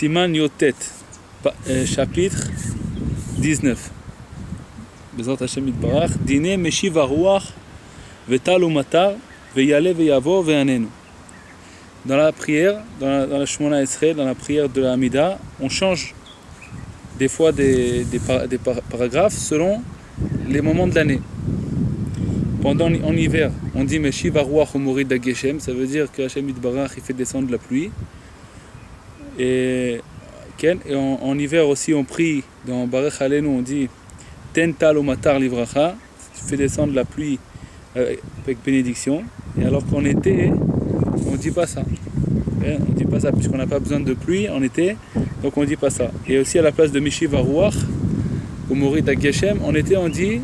Siman Yotet, chapitre 19. Bezrat Hashem Yitbarach, Dine Meshiv Haruach, Vetal Umatar, Veyale Veyavo Ve'anenu. Dans la prière, dans la Shemona Esrei, dans la prière de la Hamida, on change des fois des paragraphes selon les moments de l'année. En hiver, on dit Meshiv Haruach Umorid Dageshem, ça veut dire que Hashem Yitbarach il fait descendre la pluie. Et en hiver aussi, on prie dans Barech Aleinu, on dit Ten Tal Umatar Livracha, fait descendre la pluie avec bénédiction. Et alors qu'en été, on ne dit pas ça. On ne dit pas ça puisqu'on n'a pas besoin de pluie en été, donc on ne dit pas ça. Et aussi à la place de Meshiv Haruach ou Morid Dageshem, en été on dit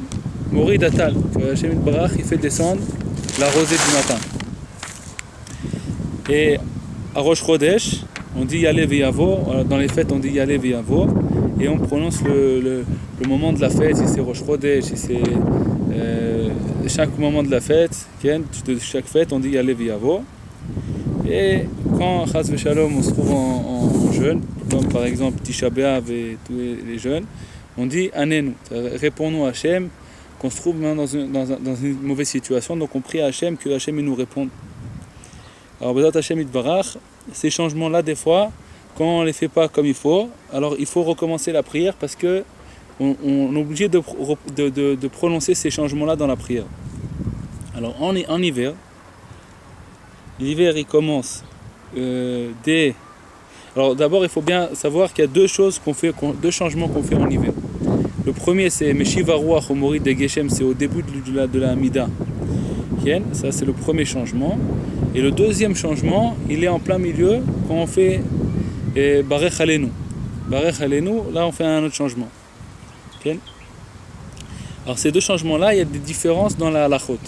Morid Atal. Hashem Yitbarach il fait descendre la rosée du matin. Et à Rosh Chodesh, on dit Yale Veyavo, dans les fêtes on dit Yale Veyavo, et on prononce le moment de la fête, si c'est Rosh Chodesh, si c'est chaque moment de la fête, de chaque fête on dit Yale Veyavo. Et quand Chas Veshalom on se trouve en jeûne, comme par exemple Tisha B'Av et tous les jeûnes, on dit Anenu, réponds-nous à Hachem, qu'on se trouve dans une mauvaise situation, donc on prie à Hachem que Hachem nous réponde. Alors Bezrat Hashem Yitbarach, ces changements-là, des fois, quand on ne les fait pas comme il faut, alors il faut recommencer la prière parce que on est obligé de prononcer ces changements-là dans la prière. Alors en hiver, l'hiver il commence dès... Alors d'abord il faut bien savoir qu'il y a deux changements qu'on fait en hiver. Le premier c'est Meshiv Haruach Umorid Dageshem, c'est au début de la Hamida. Ça c'est le premier changement. Et le deuxième changement, il est en plein milieu quand on fait Barech Aleinu. Barech Aleinu, là on fait un autre changement. Alors ces deux changements-là, il y a des différences dans la halachot.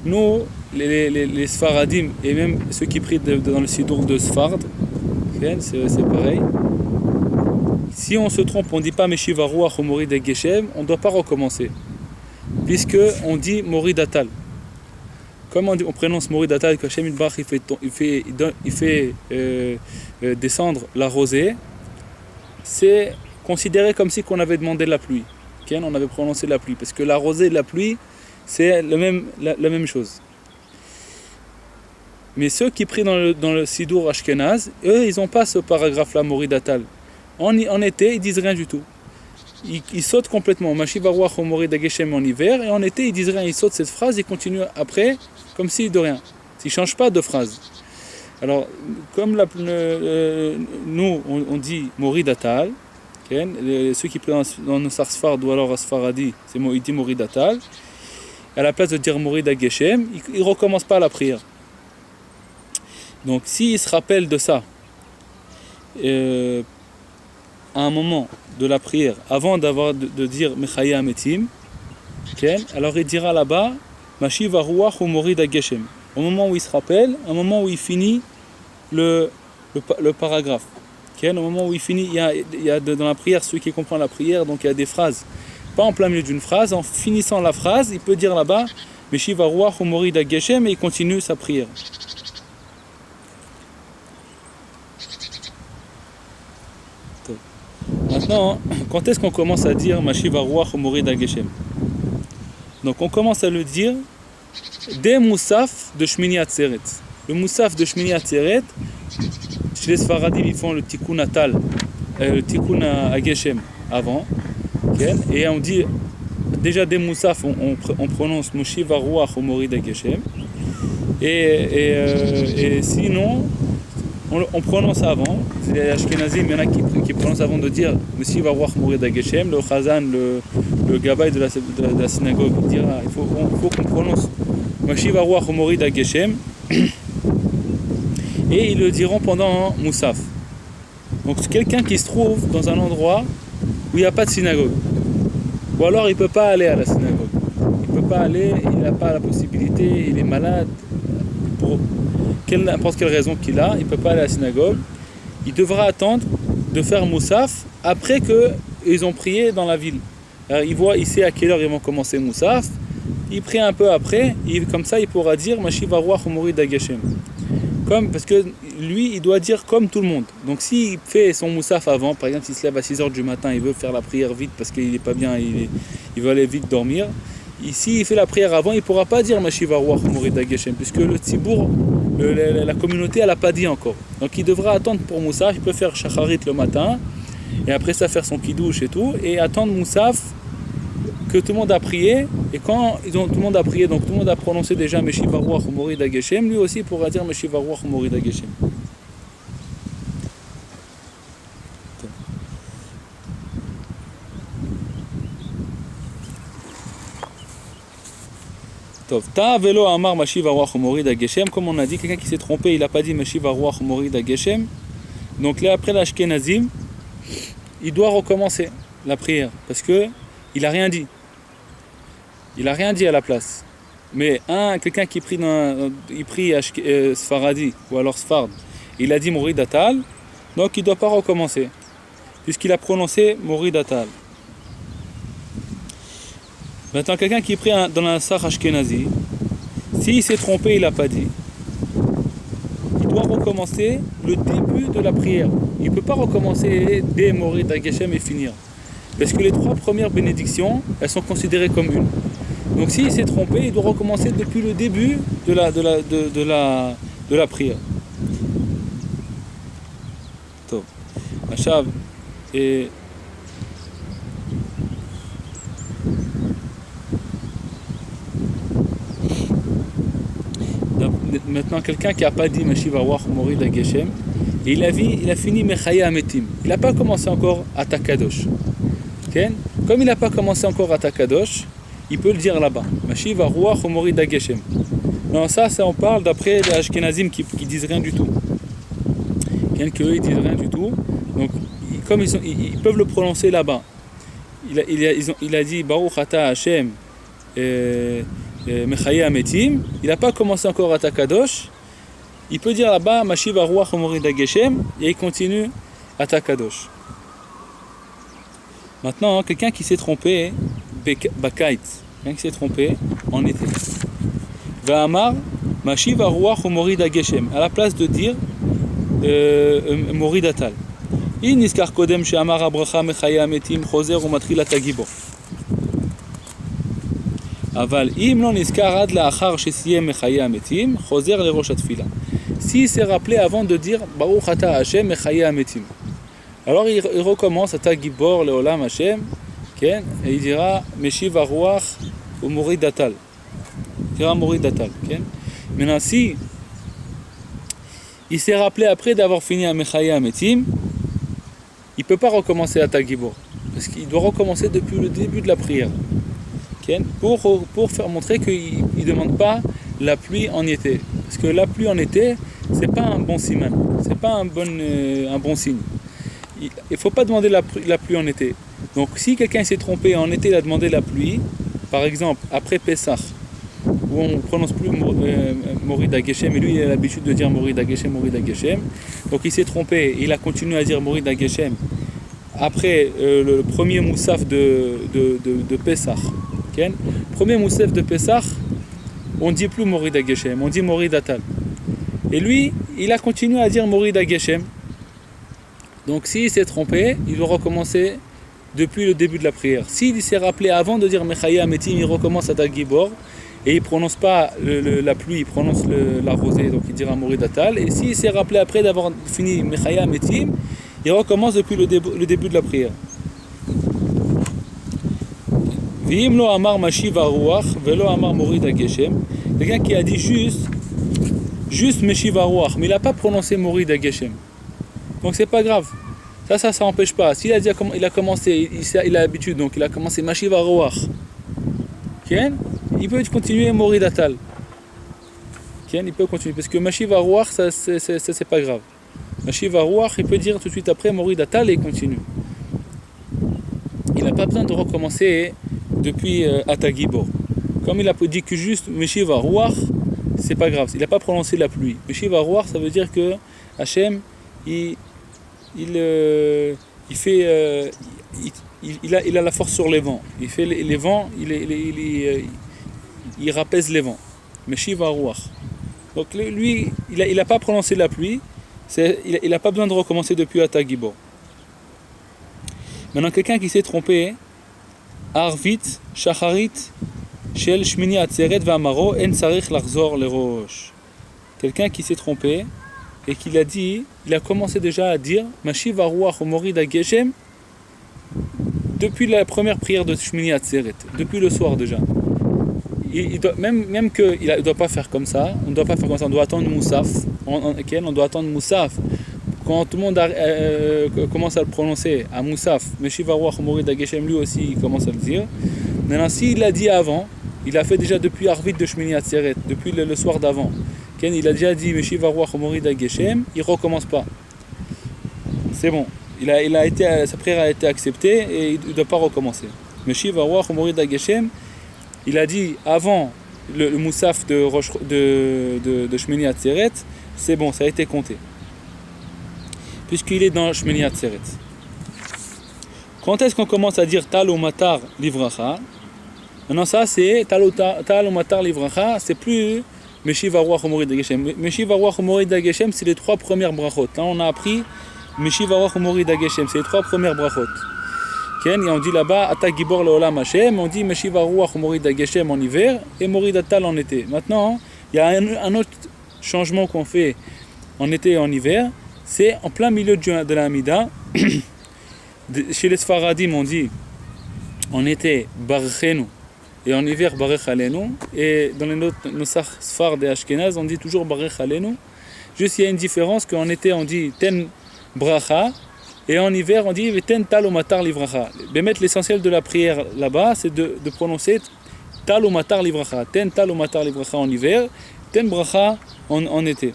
Nous, les Sfaradim, et même ceux qui prient dans le Sidour de Sfard, c'est pareil. Si on se trompe, on ne dit pas Meshiv Haruach ou Morid Dageshem, on ne doit pas recommencer. Puisque on dit Morid Atal. Comme on prononce Morid Atal, que Hashem Yitbarach il fait descendre la rosée, c'est considéré comme si on avait demandé la pluie. On avait prononcé la pluie. Parce que la rosée et la pluie, c'est la même chose. Mais ceux qui prient dans le Sidour Ashkenaz, eux, ils n'ont pas ce paragraphe-là, Morid Atal. En été, ils disent rien du tout. Ils sautent complètement. Meshiv Haruach Umorid Dageshem en hiver, et en été, ils disent rien. Ils sautent cette phrase, ils continuent après, comme si de rien. Ils ne changent pas de phrase. Alors, comme nous, on dit Morid Atal, ceux qui prient dans le Sarsfard ou alors à Sfaradi, ils disent Morid Atal. À la place de dire Morid Dageshem, ils ne recommencent pas la prière. Donc, s'ils se rappellent de ça, à un moment de la prière, avant de dire Mechaya Ametim, alors il dira là-bas Meshiv Haruach Umorid Dageshem. Au moment où il se rappelle, au moment où il finit le paragraphe. Au moment où il finit, il y a dans la prière, celui qui comprend la prière, donc il y a des phrases. Pas en plein milieu d'une phrase, en finissant la phrase, il peut dire là-bas Meshiv Haruach Umorid Dageshem et il continue sa prière. Maintenant, quand est-ce qu'on commence à dire Meshiv Haruach Umorid Dageshem? Donc on commence à le dire dès Moussaf de Shmini Atzeret. Le Moussaf de Shmini Atzeret, chez les Sfaradim ils font le Tikkun Atal, le Tikkun Ageshem avant. Et on dit déjà dès Moussaf on prononce Meshiv Haruach Umorid Dageshem. Et sinon on prononce avant. Les Ashkenazim, il y en a qui prononcent avant de dire Meshiv Haruach Umorid Dageshem. Le Chazan, le Gabbai de la synagogue, il dira il faut qu'on prononce Meshiv Haruach Umorid Dageshem. Et ils le diront pendant Moussaf. Donc c'est quelqu'un qui se trouve dans un endroit où il n'y a pas de synagogue. Ou alors il ne peut pas aller à la synagogue. Il ne peut pas aller, il n'a pas la possibilité, il est malade. Pour n'importe quelle raison qu'il a, il ne peut pas aller à la synagogue. Il devra attendre de faire Moussaf après qu'ils ont prié dans la ville. Alors, il sait à quelle heure ils vont commencer Moussaf. Il prie un peu après, comme ça il pourra dire Meshiv Haruach Umorid Dageshem. Parce que lui, il doit dire comme tout le monde. Donc s'il fait son moussaf avant, par exemple, s'il se lève à 6h du matin, il veut faire la prière vite parce qu'il n'est pas bien, il veut aller vite dormir. Ici, il fait la prière avant, il ne pourra pas dire Mashiva Ruach Umorida Geshem, puisque le Tzibour, la communauté, elle n'a pas dit encore. Donc il devra attendre pour moussaf, il peut faire Shacharit le matin, et après ça faire son kidouche et tout, et attendre moussaf que tout le monde a prié, et quand tout le monde a prié, donc tout le monde a prononcé déjà Meshiva Ruach Umorida Geshem, lui aussi pourra dire Meshiva Ruach Umorida Geshem. Ta velo amar Meshiva Ruach Umorida Geshem, comme on a dit, quelqu'un qui s'est trompé, il n'a pas dit Meshiva Ruach Umorida Geshem. Donc là, après l'Ashkenazim, il doit recommencer la prière, parce que il n'a rien dit. Il n'a rien dit à la place. Mais quelqu'un qui prie Sfaradi ou alors Sfard, il a dit Morid Atal, donc il ne doit pas recommencer, puisqu'il a prononcé Morid Atal. Maintenant, quelqu'un qui prie dans la Sar Ashkenazi, s'il s'est trompé, il n'a pas dit, il doit recommencer le début de la prière. Il ne peut pas recommencer dès Morid Geshem et finir. Parce que les 3 premières bénédictions, elles sont considérées comme une. Donc s'il s'est trompé, il doit recommencer depuis le début de la prière. Top. Achav et maintenant quelqu'un qui n'a pas dit Meshiva Ruach Umorida Geshem, et il a fini Mechaya Ametim. Il n'a pas commencé encore à Takadosh. Okay? Comme il n'a pas commencé encore à Takadosh, il peut le dire là-bas. Meshiva Ruach Umorida Geshem. Non, ça on parle d'après les Ashkenazim qui disent rien du tout. Qu'eux ils disent rien du tout. Donc, comme ils peuvent le prononcer là-bas. Il a dit Baruch Ata Hashem Mechaya Ametim. Il n'a pas commencé encore à Takadosh. Il peut dire là-bas Meshiva Ruach Umorida Geshem et il continue à Takadosh. Maintenant, quelqu'un qui s'est trompé, Bakait, quelqu'un qui s'est trompé en été. Va'amar, Meshiva Ruach Umorida Geshem, à la place de dire Morid Atal. In niskar kodem she'amar habracha mechaya ametim chozer umatril atagibor. Aval im lo niskar ad la'achar shesiyem mechaya ametim chozer lerosh atfila. S'il s'est rappelé avant de dire Baruch Ata Hashem mechaya ametim, alors il recommence à Tagibor Leolam Hashem, et il dira Meshiva Ruach ou Morid Atal. Il dira Morid Atal. Maintenant, si il s'est rappelé après d'avoir fini à Mechaya Ametim, il ne peut pas recommencer à Tagibor, parce qu'il doit recommencer depuis le début de la prière. Pour faire montrer qu'il ne demande pas la pluie en été. Parce que la pluie en été, ce n'est pas un bon siman, ce n'est pas un bon signe. Il ne faut pas demander la pluie en été. Donc si quelqu'un s'est trompé en été, il a demandé la pluie, par exemple après Pessah, où on ne prononce plus Morida Geshem, et lui il a l'habitude de dire Morida Geshem, Morida Geshem, donc il s'est trompé, il a continué à dire Morida Geshem après le premier moussaf de Pessah. Okay? Premier moussaf de Pessah, on ne dit plus Morida Geshem, on dit Morida Tal. Et lui, il a continué à dire Morida Geshem. Donc s'il s'est trompé, il doit recommencer depuis le début de la prière. S'il s'est rappelé avant de dire Mechaya Ametim, il recommence à Tagibor et il ne prononce pas la pluie, il prononce la rosée, donc il dira Morid Atal. Et s'il s'est rappelé après d'avoir fini Mechaya Ametim, il recommence depuis le début de la prière. V'im lo amar Meshiva Ruach velo amar Morid Geshem. Quelqu'un qui a dit juste Meshiva Ruach, mais il n'a pas prononcé Morid Geshem. Donc c'est pas grave. Ça n'empêche pas. S'il a dit, il a commencé, il a l'habitude, donc il a commencé Meshiva Ruach. Il peut continuer Morid Atal. Il peut continuer. Parce que Meshiva Ruach, ça c'est pas grave. Meshiva Ruach, il peut dire tout de suite après Morid Atal et il continue. Il n'a pas besoin de recommencer depuis Atagibor. Comme il a dit que juste Meshiva Ruach, c'est pas grave. Il n'a pas prononcé la pluie. Meshiva Ruach, ça veut dire que Hachem, il a la force sur les vents. Il fait les vents, il rapaise les vents. Meshiva Ruach. Donc lui, il n'a pas prononcé la pluie, il n'a pas besoin de recommencer depuis Ata Gibor. Maintenant, quelqu'un qui s'est trompé, Arvit, Shacharit, Shel Shmini Atzeret V'Amaro, En Sarich Lachzor Lerosh. Quelqu'un qui s'est trompé et qui il a commencé déjà à dire Mashiv Aruach Morid Geshem depuis la première prière de Shmini Atzeret, depuis le soir déjà. Même qu'il ne doit pas faire comme ça, on doit attendre Moussaf. On doit attendre Moussaf. Quand tout le monde commence à le prononcer, à Moussaf, Mashiv Aruach Morid Geshem, lui aussi il commence à le dire. Maintenant, s'il l'a dit avant, il a fait déjà depuis Arvit de Shmini Atzeret, depuis le soir d'avant. Il a déjà dit Meshiv Aruach Morid Geshem, il ne recommence pas. C'est bon. Sa prière a été acceptée et il ne doit pas recommencer. Meshiv Aruach Morid Geshem, il a dit avant le Moussaf de Shmini Atzeret, c'est bon, ça a été compté. Puisqu'il est dans Shmini Atzeret. Quand est-ce qu'on commence à dire Tal ou Matar Livracha? Maintenant, ça c'est Tal ou Matar Livracha, c'est plus Meshiv Aruach Morid Geshem. Meshiv Aruach Morid Geshem, c'est les 3 premières brachot. Là, on a appris Meshiv Aruach Morid Geshem, c'est les 3 premières brachot. Et on dit là-bas, Ata Gibor Leolam Hashem, on dit Meshiv Aruach Morid Geshem en hiver et Morid Atal en été. Maintenant, il y a un autre changement qu'on fait en été et en hiver, c'est en plein milieu de la Hamida. Chez les Sfaradim, on dit en été Barchenu. Et en hiver, Barech Alenu. Et dans les Nosach Sfard et Ashkenaz, on dit toujours Barech Alenu. Juste, il y a une différence qu'en été, on dit Ten Bracha. Et en hiver, on dit Ten Tal ou Matar Livracha. Bémet, l'essentiel de la prière là-bas, c'est de prononcer Tal ou Matar Livracha. Ten Tal ou Matar Livracha en hiver. Ten Bracha en été.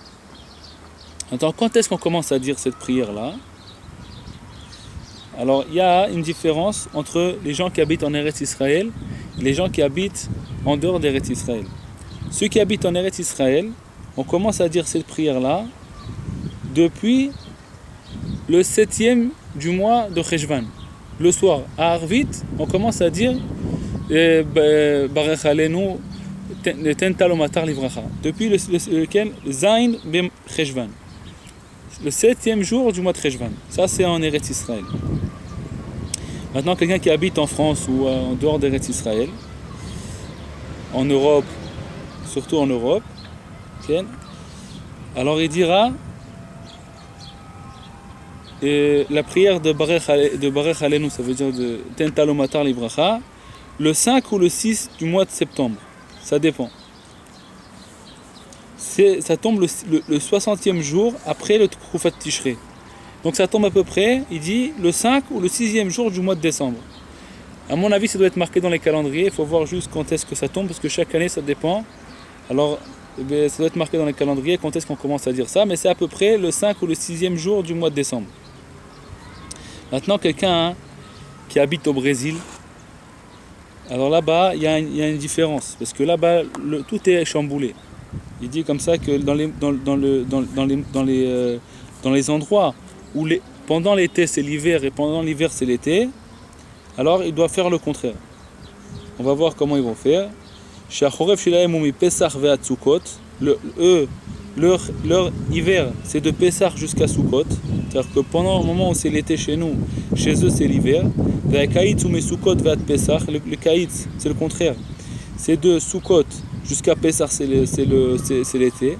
Attends, quand est-ce qu'on commence à dire cette prière-là? Alors, il y a une différence entre les gens qui habitent en Eretz Israël et les gens qui habitent en dehors d'Eretz Israël. Ceux qui habitent en Eretz Israël, on commence à dire cette prière-là depuis le 7e du mois de Cheshvan. Le soir, à Arvit, on commence à dire Barech Alenu Ten Tal ou Matar Livracha. Depuis lequel Zain Bem Cheshvan. Le 7e jour du mois de Cheshvan. Ça, c'est en Eretz Israël. Maintenant, quelqu'un qui habite en France ou en dehors d'Eretz Israël, en Europe, surtout en Europe, okay, alors il dira la prière de Barech Alenu, ça veut dire de Ten Tal ou Matar Livracha, le 5 ou le 6 du mois de septembre. Ça dépend. Ça tombe le 60e jour après le Tkoufat Tishrei. Donc ça tombe à peu près, il dit, le 5 ou le 6e jour du mois de décembre. À mon avis, ça doit être marqué dans les calendriers. Il faut voir juste quand est-ce que ça tombe, parce que chaque année, ça dépend. Alors, ça doit être marqué dans les calendriers quand est-ce qu'on commence à dire ça. Mais c'est à peu près le 5 ou le 6e jour du mois de décembre. Maintenant, quelqu'un qui habite au Brésil, alors là-bas, il y a une différence. Parce que là-bas, tout est chamboulé. Il dit comme ça que dans les endroits où pendant l'été c'est l'hiver et pendant l'hiver c'est l'été, alors il doit faire le contraire. On va voir comment ils vont faire. Leur hiver c'est de Pessah jusqu'à Sukkot, c'est-à-dire que pendant le moment où c'est l'été chez nous, chez eux c'est l'hiver. Le kaïtz c'est le contraire, c'est de Sukkot jusqu'à Pessah c'est l'été.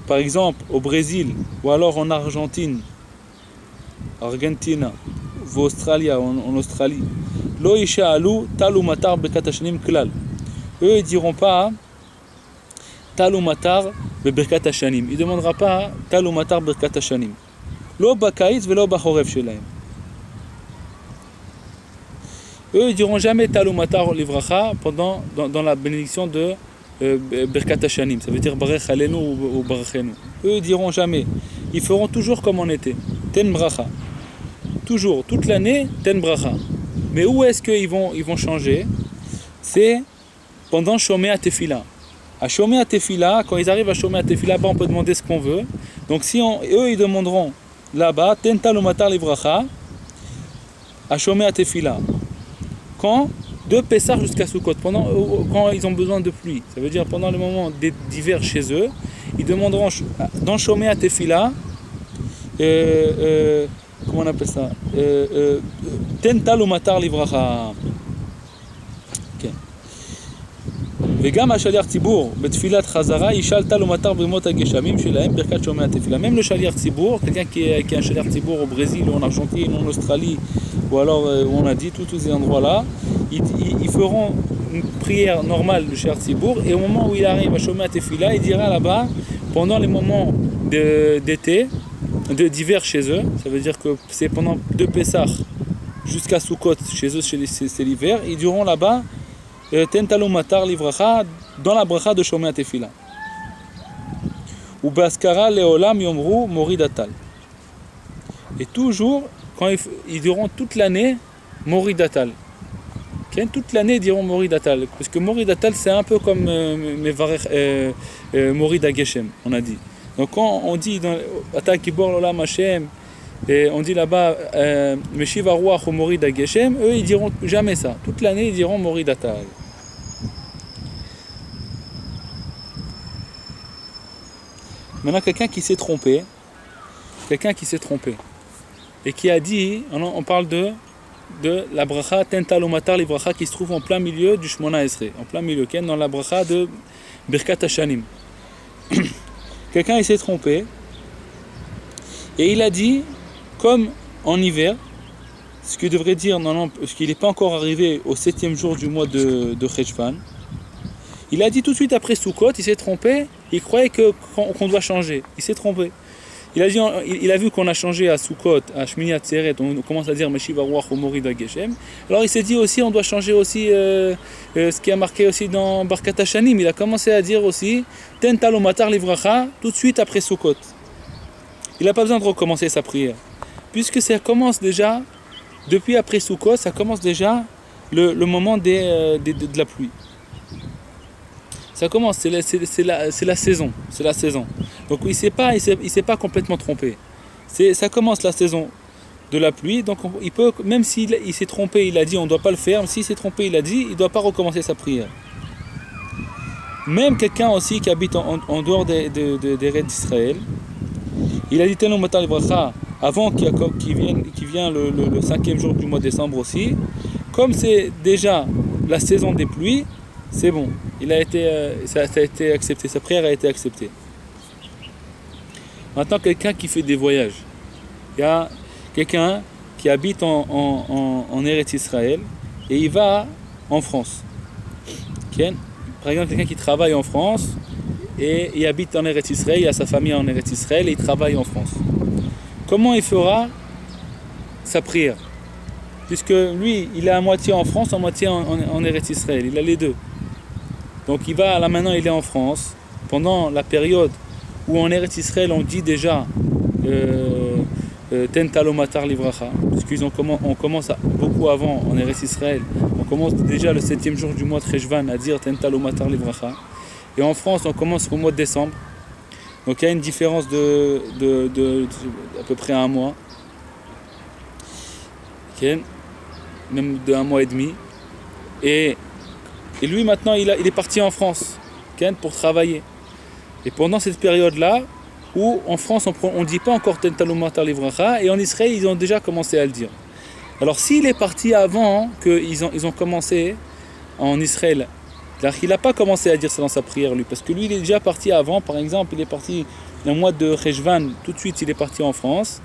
Par exemple au Brésil ou alors en Argentine, ou Australie, en Australie, Lo yisha'alu tal ou matar bekat hashanim klal. Eux ils diront pas tal ou matar bekat hashanim. Ils demandera pas tal ou matar bekat hashanim. Lo bakaït velo bachorev shelaim. Eux ils diront jamais tal ou matar livracha dans la bénédiction de Birkat Hashanim, ça veut dire Barech Alenu ou Barachenu. Eux ils diront jamais. Ils feront toujours comme on était. Ten Bracha. Toujours, toute l'année, Ten Bracha. Mais où est-ce qu'ils vont changer? C'est pendant Shomea Tefila. À Shomea Tefila, quand ils arrivent à Shomea Tefila, on peut demander ce qu'on veut. Donc eux ils demanderont là-bas, Ten Tal ou Matar Livracha, à Shomea Tefila. Quand? De Pessah jusqu'à Sukkot, quand ils ont besoin de pluie. Ça veut dire pendant le moment d'hiver chez eux, ils demanderont dans Shomea Tefila, comment on appelle ça, Tental umatar livracha. וגם השליח ציבור בתפילת חזרה ישאל טל ומטר במות הגשמים שלהם ברכת שומע התפילה. Même le shaliach ציבור, quelqu'un qui est un shaliach ציבור au Brésil ou en Argentine ou en Australie ou alors où on a dit tous ces endroits là, ils feront une prière normale du shaliach ציבור et au moment où il arrive à shomea tefila, il dira là-bas pendant les moments d'été, d'hiver chez eux, ça veut dire que c'est pendant de Pessah jusqu'à Sukkot chez eux, c'est l'hiver, ils diront là-bas Tentalu matar livracha dans la bracha de Shomea Tefila. Ou baskara leolam yomru moridatal. Et toujours, quand ils diront toute l'année moridatal. Toute l'année ils diront moridatal. Parce que moridatal c'est un peu comme morida geshem, on a dit. Donc quand on dit dans Ata Kibor Lolam Hashem, et on dit là-bas Meshiva Ruach ou Morida Geshem, eux ils diront jamais ça. Toute l'année ils diront Moridatal. Maintenant quelqu'un qui s'est trompé et qui a dit, on parle de la bracha Tental umatar livracha qui se trouve en plein milieu du Shmona Esrei, en plein milieu, dans la bracha de Birkat Hashanim. Quelqu'un il s'est trompé et il a dit comme en hiver, ce qu'il devrait dire non, parce qu'il n'est pas encore arrivé au 7e jour du mois de Cheshvan, il a dit tout de suite après Sukkot, il s'est trompé, il croyait qu'on doit changer, il s'est trompé. Il a vu qu'on a changé à Sukkot, à Shmini Atzeret, on commence à dire Meshiva Ruach ou Morida Geshem. Alors il s'est dit aussi, on doit changer aussi ce qui a marqué aussi dans Barkat Hashanim, il a commencé à dire aussi Tental umatar livracha tout de suite après Sukkot. Il n'a pas besoin de recommencer sa prière. Puisque ça commence déjà, depuis après Sukkot, ça commence déjà le moment de la pluie. Ça commence, c'est la saison. Donc il s'est pas complètement trompé. Ça commence la saison de la pluie, donc il peut, même s'il s'est trompé, il a dit on ne doit pas le faire, mais s'il s'est trompé, il a dit il ne doit pas recommencer sa prière. Même quelqu'un aussi qui habite en dehors des raids d'Israël, il a dit Tenu matar livracha avant qu'il vient le 5e jour du mois de décembre aussi, comme c'est déjà la saison des pluies, c'est bon, ça a été accepté, sa prière a été acceptée. Maintenant, quelqu'un qui fait des voyages, il y a quelqu'un qui habite en Eretz Israël et il va en France. Okay? Par exemple, quelqu'un qui travaille en France et il habite en Eretz Israël, il a sa famille en Eretz Israël et il travaille en France. Comment il fera sa prière? Puisque lui, il est à moitié en France, à moitié en Eretz Israël, il a les deux. Donc là maintenant il est en France, pendant la période où en Eretz Israël on dit déjà Tental umatar livracha, puisqu'on commence beaucoup avant en Eretz Israël, on commence déjà le 7e jour du mois de Cheshvan à dire Tental umatar livracha, et en France on commence au mois de décembre, donc il y a une différence de à peu près un mois, okay, même de un mois et demi, et lui maintenant il est parti en France pour travailler. Et pendant cette période-là, où en France on ne dit pas encore Tental umatar livracha, et en Israël ils ont déjà commencé à le dire. Alors s'il est parti avant qu'ils ont commencé en Israël, il n'a pas commencé à dire ça dans sa prière lui, parce que lui il est déjà parti avant, par exemple il est parti le mois de Cheshvan, tout de suite il est parti en France,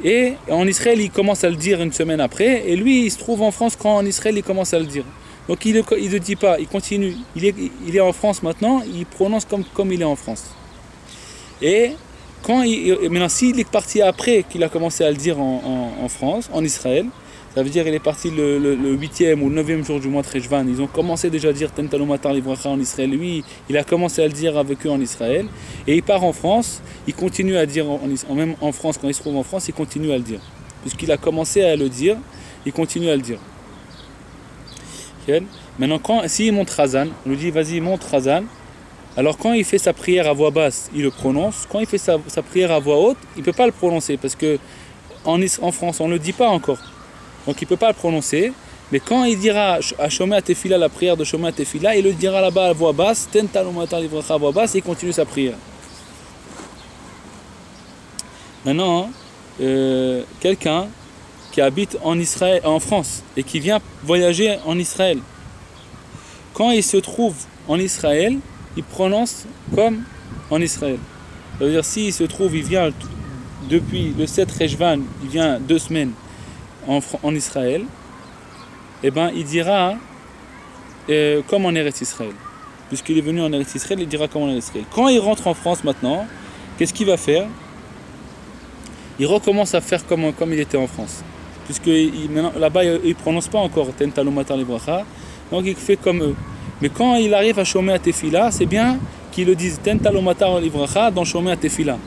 et en Israël il commence à le dire une semaine après, et lui il se trouve en France quand en Israël il commence à le dire. Donc il ne dit pas, il continue, il est en France maintenant, il prononce comme il est en France. Et maintenant s'il est parti après qu'il a commencé à le dire en France, en Israël, ça veut dire qu'il est parti le 8e ou le 9e jour du mois de Cheshvan, ils ont commencé déjà à dire Tental umatar livracha en Israël, lui il a commencé à le dire avec eux en Israël, et il part en France, il continue à dire, même en France, quand il se trouve en France, il continue à le dire. Puisqu'il a commencé à le dire, il continue à le dire. Maintenant, s'il monte Chazan, on lui dit vas-y monte Chazan, alors quand il fait sa prière à voix basse, il le prononce. Quand il fait sa prière à voix haute, il ne peut pas le prononcer parce que en France on ne le dit pas encore. Donc il ne peut pas le prononcer. Mais quand il dira à Shomea Tefila, la prière de Shomea Tefila, il le dira là-bas à voix basse, Tental umatar livracha à voix basse, et il continue sa prière. Maintenant, quelqu'un qui habite en Israël, en France, et qui vient voyager en Israël, quand il se trouve en Israël, il prononce comme en Israël. C'est-à-dire, s'il se trouve, il vient depuis le 7 Rejvan, il vient 2 semaines en Israël, eh ben, il dira comme en Eretz Israël. Puisqu'il est venu en Eretz Israël, il dira comme en Eretz Israël. Quand il rentre en France maintenant, qu'est-ce qu'il va faire? Il recommence à faire comme il était en France. Puisque maintenant, là-bas, il ne prononce pas encore Ten Talou Matar Livracha, donc il fait comme eux. Mais quand il arrive à Shomei HaTefila, c'est bien qu'ils le disent Ten Talou Matar Livracha dans Shomei HaTefila.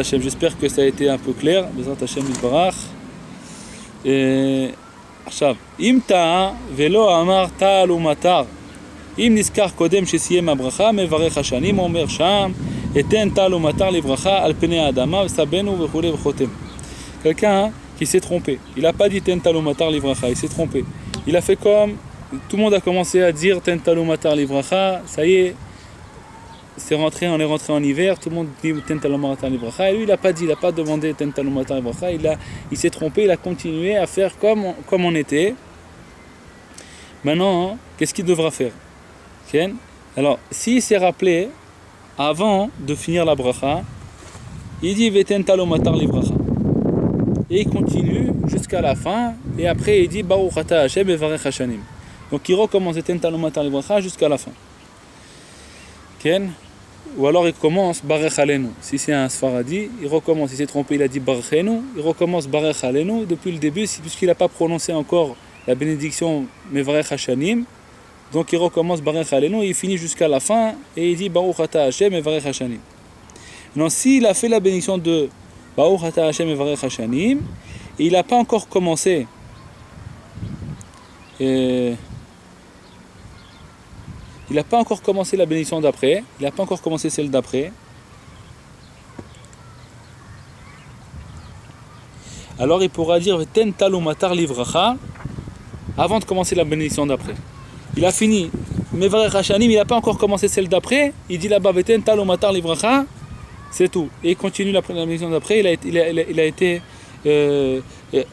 J'espère que ça a été un peu clair. Bezrat Hashem Yisbarach. עכשיו, אם טעה ולא אמר טל ומטר, אם נזכר קודם שסיים הברכה, מברך השנים, אומר שם, אתן טל ומטר לברכה על פני האדמה, וסבנו וכו' וחותם. Quelqu'un qui s'est trompé, il n'a pas dit ten tal umatar livracha, il s'est trompé. Il a fait comme, tout le monde a commencé à dire ten tal umatar livracha, ça y est, on est rentré en hiver, tout le monde dit ten tal umatar livracha, et lui il n'a pas dit, il n'a pas demandé ten tal umatar livracha, il s'est trompé, il a continué à faire comme on était. Maintenant, qu'est-ce qu'il devra faire? Okay? Alors, s'il s'est rappelé, avant de finir la bracha, il dit ten tal umatar livracha. Et il continue jusqu'à la fin, et après il dit Baruch Ata Hashem Mevarech Hashanim. Donc il recommence Ten Talou Matar Livracha jusqu'à la fin. Ken? Ou alors il commence Barech Alenu. Si c'est un Sfaradi, il recommence. Il s'est trompé, il a dit Barechenu, il recommence Barech Alenu depuis le début, puisqu'il n'a pas prononcé encore la bénédiction Mevarech Hashanim. Donc il recommence Barech Alenu, il finit jusqu'à la fin, et il dit Baruch Ata Hashem Mevarech Hashanim. Non, s'il a fait la bénédiction de Baruch Ata Hashem Mevarech Hashanim, et il n'a pas encore commencé il n'a pas encore commencé la bénédiction d'après, il n'a pas encore commencé celle d'après, alors il pourra dire Ten Talou Matar Livracha avant de commencer la bénédiction d'après. Il a fini Mevarech Hashanim, il n'a pas encore commencé celle d'après, il dit là-bas Ten Talou Matar Livracha, c'est tout. Et il continue la bénédiction d'après, il a été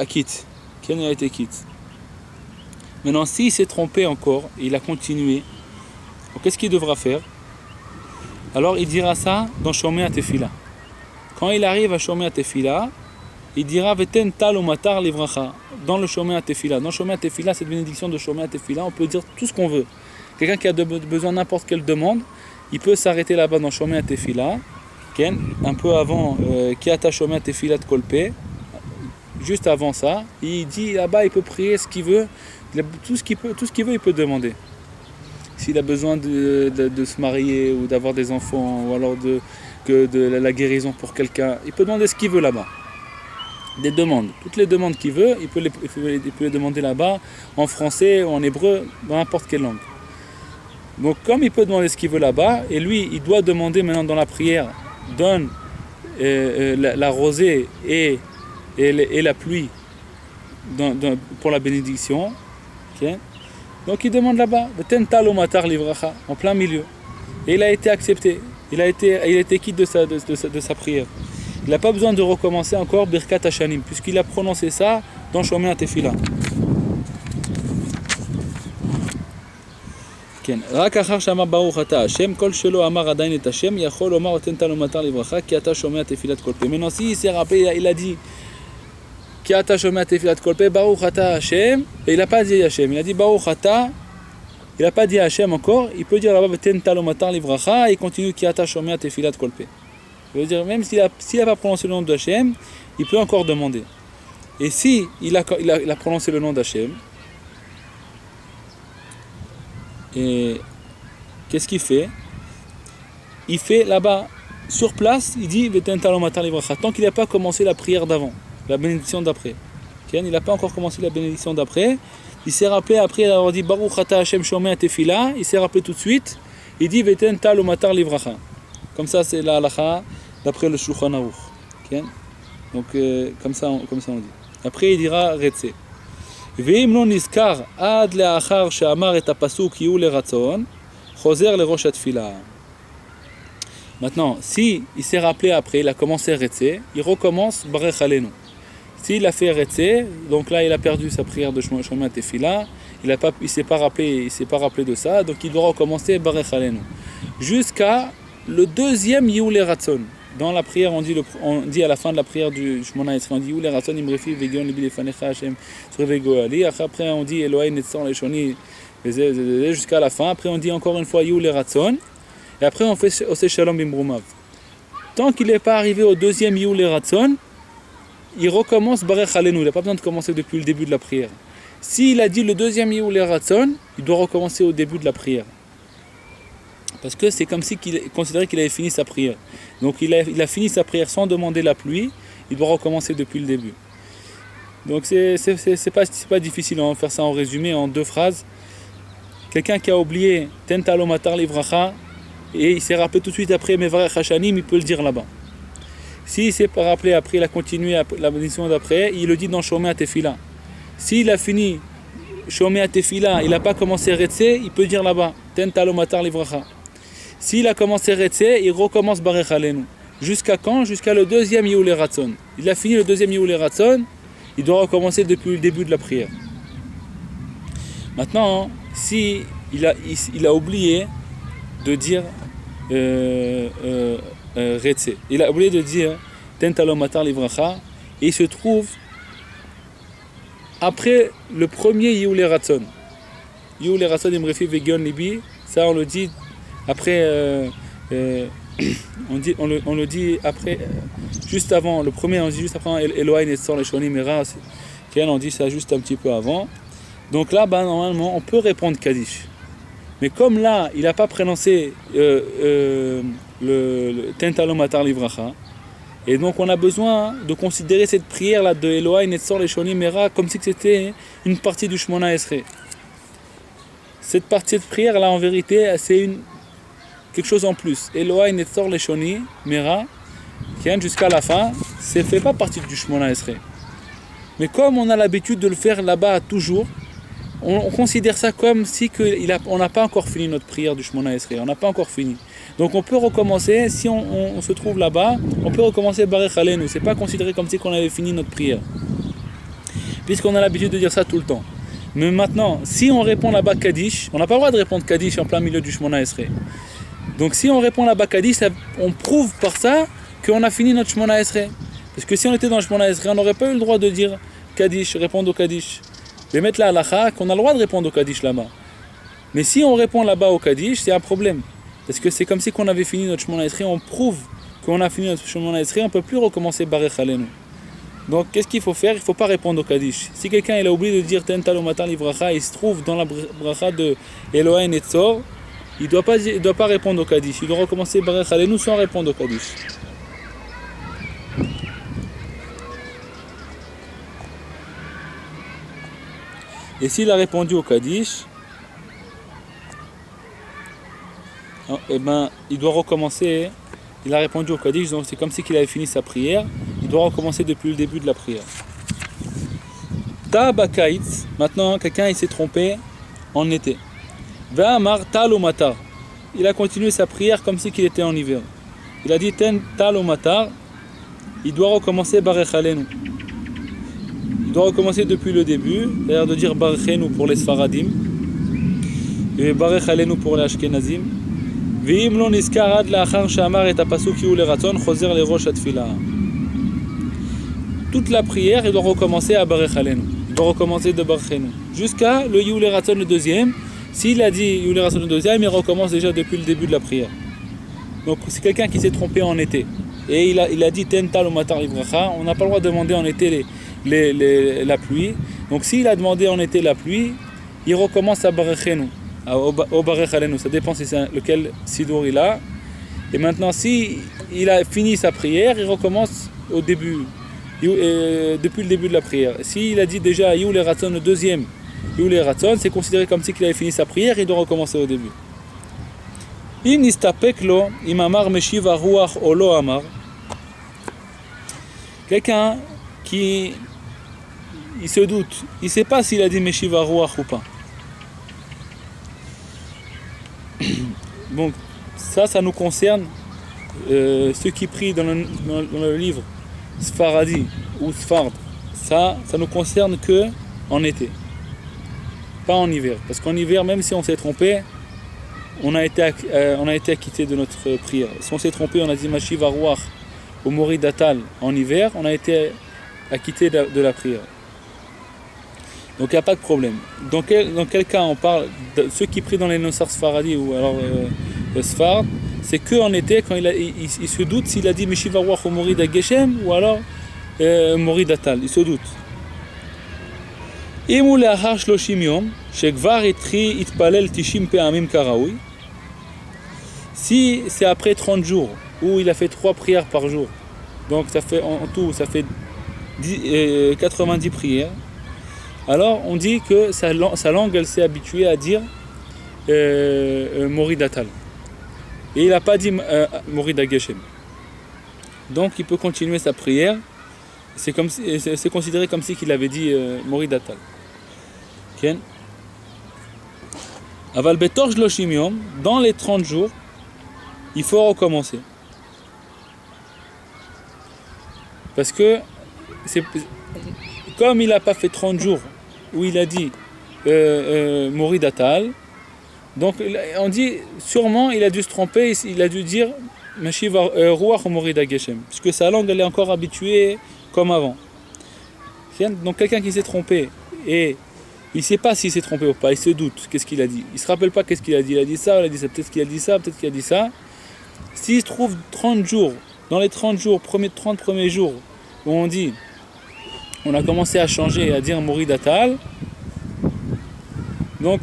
quitte. Ken a été quitte. Maintenant, s'il s'est trompé encore, il a continué, qu'est-ce qu'il devra faire? Alors il dira ça dans Shomei HaTefila. Quand il arrive à Shomei HaTefila, il dira Veten Tal Umatar Livracha dans le Shomei HaTefila. Dans Shomei HaTefila, cette bénédiction de Shomei HaTefila, on peut dire tout ce qu'on veut. Quelqu'un qui a besoin de n'importe quelle demande, il peut s'arrêter là-bas dans Shomei HaTefila, un peu avant Kiata Shomei HaTefila de Kolpé, juste avant ça, il dit là-bas il peut prier ce qu'il veut, tout ce qu'il veut il peut demander. S'il a besoin de se marier ou d'avoir des enfants ou alors de la guérison pour quelqu'un, il peut demander ce qu'il veut là-bas. Des demandes, toutes les demandes qu'il veut, il peut les demander là-bas en français ou en hébreu, dans n'importe quelle langue. Donc comme il peut demander ce qu'il veut là-bas, et lui il doit demander maintenant dans la prière, donne la rosée et la pluie pour la bénédiction. Okay? Donc il demande là-bas, en plein milieu. Et il a été accepté. Il a été quitte de sa prière. Il n'a pas besoin de recommencer encore Birkat Hashanim, puisqu'il a prononcé ça dans Shomei HaTefila. כן, רק אחר שאמר ברוך אתה השם, כל שלא אמר עדיין את השם, יכול לומר ותן תנו מטר לברכה, כי אתה שומע תפילת כל פה. Maintenant, si il s'est rappelé, il a dit, כי אתה שומע תפילת כל פה, ברוך אתה השם, et il n'a pas dit Hashem, il a dit ברוך אתה, il n'a pas dit Hashem encore, il peut dire là-bas ותן תנו מטר לברכה, et il continue כי אתה שומע תפילת כל פה. Ça veut dire, même s'il n'a pas prononcé le nom d'Hachem, il peut encore demander. Et si il a prononcé le nom d'Hachem, et qu'est-ce qu'il fait? Il fait là-bas, sur place, il dit tant qu'il n'a pas commencé la prière d'avant, la bénédiction d'après. Il n'a pas encore commencé la bénédiction d'après. Il s'est rappelé après avoir dit Baruch Ata Hashem Shomei HaTefila. Il s'est rappelé tout de suite. Il dit Veten Tal Umatar Livracha. Comme ça, c'est la halacha d'après le Shulchan Aruch. Donc, comme ça on dit. Après, il dira Retse. ואם לא נזכר עד לאחר שאמר את הפסוק יהיו לרצון, חוזר לראש התפילה. Maintenant, si il s'est rappelé après, il a commencé Retsé, il recommence Barech Alenu. S'il a fait Retsé, donc là il a perdu sa prière de Shema Tefila, il s'est pas rappelé de ça, donc il doit recommencer Barech Alenu. Jusqu'à le deuxième Yehulé Ratzon. Dans la prière, on dit à la fin de la prière du Shemona Esrei, on dit Yehulé Ratzon imrefi vegion libi lefanecha Hashem srevego ali. Après on dit Elohai netzor leshoni jusqu'à la fin. Après on dit encore une fois Yehulé Ratzon. Et après on fait Oseh Shalom Bimrumav. Tant qu'il n'est pas arrivé au deuxième Yehulé Ratzon, il recommence Barech Alenu. Il n'a pas besoin de commencer depuis le début de la prière. S'il a dit le deuxième Yehulé Ratzon, il doit recommencer au début de la prière. Parce que c'est comme si il considérait qu'il avait fini sa prière. Donc il a fini sa prière sans demander la pluie, il doit recommencer depuis le début. Donc c'est pas difficile, on va faire ça en résumé, en 2 phrases. Quelqu'un qui a oublié Tentalo Matar Livracha, et il s'est rappelé tout de suite après Mevarech Hashanim, il peut le dire là-bas. S'il s'est pas rappelé après, il a continué la bénédiction d'après, il le dit dans Shomea Tefila. S'il a fini Shomea Tefila, il n'a pas commencé Retsé, il peut dire là-bas Tentalo Matar Livracha. S'il a commencé Retsé, il recommence Barech Alenu. Jusqu'à quand? Jusqu'à le deuxième Yehulé Ratzon. Il a fini le deuxième Yehulé Ratzon, il doit recommencer depuis le début de la prière. Maintenant, si il a oublié de dire Retsé, il a oublié de dire Tentalo Matar Livracha, et il se trouve après le premier Yehulé Ratzon. Yehulé Ratzon imrefi vegion libi, ça on le dit après, on le dit après, juste avant, le premier on dit juste après Elohai netzor leshoni mera, on dit ça juste un petit peu avant. Donc là, normalement, on peut répondre Kaddish. Mais comme là, il n'a pas prononcé le Tentalo Matar Livracha, et donc on a besoin de considérer cette prière-là de Elohai netzor leshoni mera comme si c'était une partie du Shemona Esrei. Cette partie de prière-là, en vérité, c'est quelque chose en plus. Elohai netzor leshoni mera, qui est jusqu'à la fin, ça ne fait pas partie du Shemona Esrei. Mais comme on a l'habitude de le faire là-bas toujours, on considère ça comme si on n'a pas encore fini notre prière du Shemona Esrei. On n'a pas encore fini. Donc on peut recommencer, si on se trouve là-bas, on peut recommencer Barech Alenu. Ce n'est pas considéré comme si on avait fini notre prière. Puisqu'on a l'habitude de dire ça tout le temps. Mais maintenant, si on répond là-bas Kaddish, on n'a pas le droit de répondre Kaddish en plein milieu du Shemona Esrei. Donc si on répond là-bas Kaddish, on prouve par ça qu'on a fini notre Shemona Esrei. Parce que si on était dans le Shemona Esrei, on n'aurait pas eu le droit de dire Kaddish, répondre au Kaddish. Les mettre la halakha, qu'on a le droit de répondre au Kaddish là-bas. Mais si on répond là-bas au Kaddish, c'est un problème. Parce que c'est comme si on avait fini notre Shemona Esrei, on prouve qu'on a fini notre Shemona Esrei, on ne peut plus recommencer Barech Alenu. Donc qu'est-ce qu'il faut faire? Il ne faut pas répondre au Kaddish. Si quelqu'un il a oublié de dire Tentalo Matar Livracha, il se trouve dans la bracha de Elohai netzor, il ne doit pas répondre au Kaddish. Il doit recommencer Barech Alenu sans répondre au Kaddish. Et s'il a répondu au Kaddish, il doit recommencer. Il a répondu au Kaddish, donc c'est comme si il avait fini sa prière. Il doit recommencer depuis le début de la prière. Ta bakaitz, maintenant quelqu'un il s'est trompé en été. Ve'amar talo matar. Il a continué sa prière comme si il était en hiver. Il a dit ten talo matar. Il doit recommencer Barech Alenu. Il doit recommencer depuis le début, c'est-à-dire de dire Barechenu pour les Sfaradim et Barech Alenu pour les Ashkenazim. Ve'im lo nizkar ad la'achar she'amar et hapasuk Yehulé Ratzon choser lerosh hatfila. Toute la prière, il doit recommencer à Barech Alenu. Il doit recommencer de Barechenu. Jusqu'à le Yehulé Ratzon le deuxième. S'il a dit Yehulé Ratzon le deuxième, il recommence déjà depuis le début de la prière. Donc c'est quelqu'un qui s'est trompé en été. Et il a dit Tentalo Matar Livracha. On n'a pas le droit de demander en été la pluie. Donc s'il a demandé en été la pluie, il recommence à Barechenu, au Barech Alenu. Ça dépend si c'est lequel Sidour il a. Et maintenant, si il a fini sa prière, il recommence au début. Depuis le début de la prière. S'il a dit déjà Yehulé Ratzon le deuxième, Yehulé Ratzon, c'est considéré comme si il avait fini sa prière, il doit recommencer au début. Im nistapek lo, im amar meshiv haruach o lo amar. Quelqu'un qui il se doute, il ne sait pas s'il a dit meshiv haruach ou pas. Donc ça nous concerne ceux qui prient dans le livre Sfaradi ou Sfard, ça nous concerne que en été, pas en hiver. Parce qu'en hiver, même si on s'est trompé, on a été acquitté de notre prière. Si on s'est trompé, on a dit Mashiv Aruach au Mori Datal en hiver, on a été acquitté de la prière. Donc il n'y a pas de problème. Dans quel cas on parle de ceux qui prient dans les Nosar Sfaradi ou alors Sfard, c'est qu'en été, quand il se doute s'il a dit Mashiv Aruach au Mori Dageshem ou alors Mori Datal, il se doute. אם הוא לאחר 30 יום, שכבר התפלל 90 פעמים כראוי, si c'est après 30 jours, où il a fait 3 prières par jour, donc ça fait en tout, ça fait 90 prières, alors on dit que sa langue, elle s'est habituée à dire Mori Datal. Et il n'a pas dit Mori Dageshem. Donc il peut continuer sa prière, c'est considéré comme si qu'il avait dit Mori Datal. כן? אבל בתוך 30 יום, dans les 30 jours, il faut recommencer. Parce que comme il n'a pas fait 30 jours où il a dit Mori Datal, donc on dit sûrement il a dû se tromper, il a dû dire Mashiv Ruach ou Mori Dageshem, parce que sa langue elle est encore habituée comme avant. Donc quelqu'un qui s'est trompé et il ne sait pas s'il s'est trompé ou pas, il se doute, qu'est-ce qu'il a dit. Il ne se rappelle pas qu'est-ce qu'il a dit. Il a dit ça, il a dit ça, peut-être qu'il a dit ça, peut-être qu'il a dit ça. S'il se trouve 30 jours, dans les 30 jours, 30 premiers jours, où on dit, on a commencé à changer et à dire Mori Datal, donc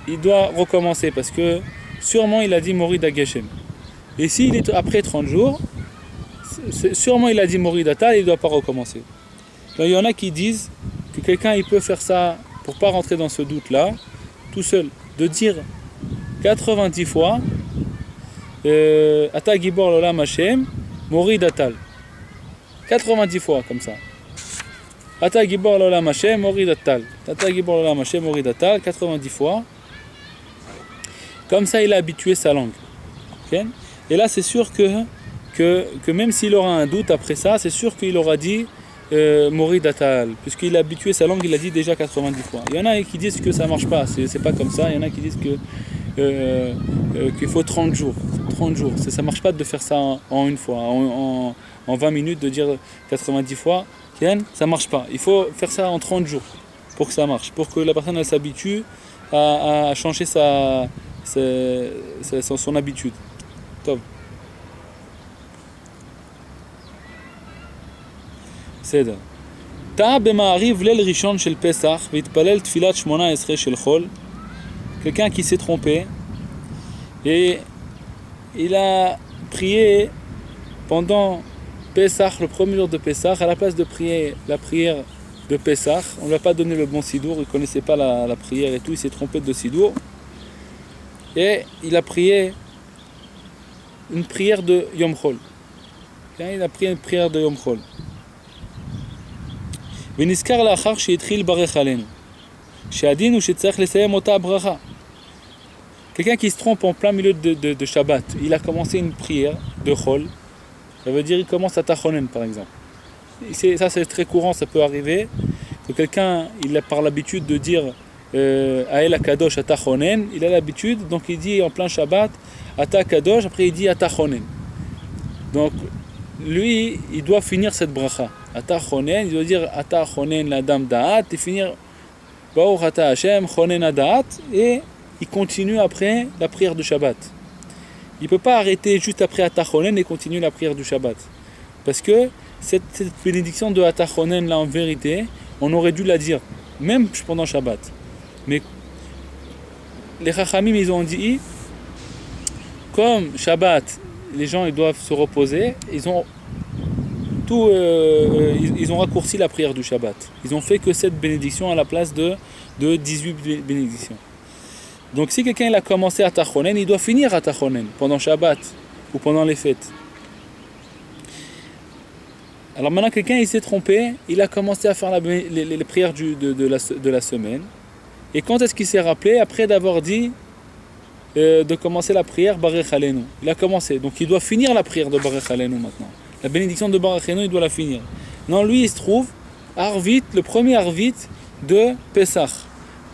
il doit recommencer parce que sûrement il a dit Mori Dageshem. Et s'il est après 30 jours, sûrement il a dit Mori Datal, il ne doit pas recommencer. Donc il y en a qui disent que quelqu'un il peut faire ça pour ne pas rentrer dans ce doute-là, tout seul, de dire 90 fois Ata Gibor Lolam Hashem, Mori Datal. 90 fois comme ça. Ata Gibor Lolam Hashem, Mori Datal. Ata Gibor Lolam Hashem, Mori Datal, 90 fois. Comme ça, il a habitué sa langue. Okay? Et là, c'est sûr que même s'il aura un doute après ça, c'est sûr qu'il aura dit Mori Datal, puisqu'il a habitué sa langue, il a dit déjà 90 fois. Il y en a qui disent que ça marche pas, c'est pas comme ça. Il y en a qui disent qu'il faut 30 jours. 30 jours, ça marche pas de faire ça en une fois, en 20 minutes, de dire 90 fois. Ça marche pas. Il faut faire ça en 30 jours pour que ça marche, pour que la personne elle s'habitue à changer son habitude. Top. בסדר. טעה במעריב ליל ראשון של פסח והתפלל תפילת 18 של חול. Quelqu'un qui s'est trompé et il a prié pendant Pessah, le premier jour de Pessah, à la place de prier la prière de Pessah, on ne lui a pas donné le bon sidour, il ne connaissait pas la prière et tout, il s'est trompé de sidour et il a prié une prière de Yom Chol. Il a prié une prière de Yom Chol. ונזכר לאחר שהתחיל ברך עלינו שהדין הוא שצריך לסיים אותה הברכה. Quelqu'un qui se trompe en plein milieu de Shabbat, il a commencé une prière de Chol, ça veut dire il commence à Tachonen par exemple. Ça c'est très courant, ça peut arriver que quelqu'un il a par l'habitude de dire Ael Akadosh à Tachonen, il a l'habitude, donc il dit en plein Shabbat Ata Kadosh, après il dit à Tachonen. Donc lui il doit finir cette bracha. Ata Chonen, il doit dire Ata Chonen la dame Da'at et finir Baruch Ata Hashem Chonen Da'at et il continue après la prière de Shabbat. Il ne peut pas arrêter juste après Ata Chonen et continuer la prière du Shabbat. Parce que cette bénédiction de Ata Chonen là en vérité, on aurait dû la dire même pendant Shabbat. Mais les Chachamim ils ont dit comme Shabbat, les gens ils doivent se reposer, ils ont raccourci la prière du Shabbat. Ils ont fait que cette bénédiction à la place de 18 bénédictions. Donc si quelqu'un il a commencé à Tachonen, il doit finir à Tachonen pendant Shabbat ou pendant les fêtes. Alors maintenant quelqu'un il s'est trompé, il a commencé à faire les prières de la semaine. Et quand est-ce qu'il s'est rappelé? Après d'avoir dit de commencer la prière Barech Aleinu. Il a commencé, donc il doit finir la prière de Barech Aleinu maintenant. La bénédiction de Barech Aleinu, il doit la finir. Non, lui, il se trouve Arvit, le premier Arvit de Pessah.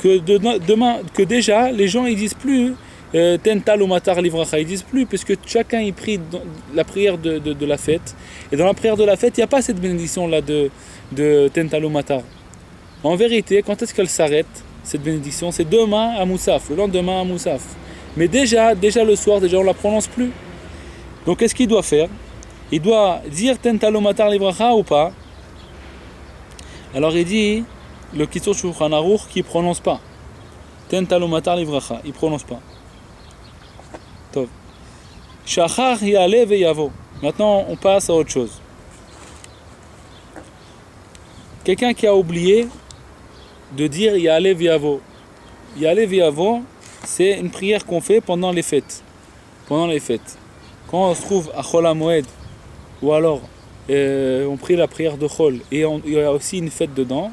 Demain, que déjà, les gens ils disent plus Tental ou Matar Livracha, ils disent plus, puisque chacun il prie la prière de la fête. Et dans la prière de la fête, il n'y a pas cette bénédiction-là de Tental ou Matar. En vérité, quand est-ce qu'elle s'arrête, cette bénédiction? C'est demain à Moussaf, le lendemain à Moussaf. Mais déjà le soir, déjà on ne la prononce plus. Donc qu'est-ce qu'il doit faire? Il doit dire Tental ou Matar Livracha ou pas? Alors il dit, le Kitzur Shulchan Aruch qui ne prononce pas. Tental ou Matar Livracha, il ne prononce pas. Tov. Shachar Yale Veyavo. Maintenant on passe à autre chose. Quelqu'un qui a oublié de dire Yale Veyavo. Yale Veyavo, c'est une prière qu'on fait pendant les fêtes. Pendant les fêtes. Quand on se trouve à Chol HaMoed, ou alors on prie la prière de Chol, et il y a aussi une fête dedans,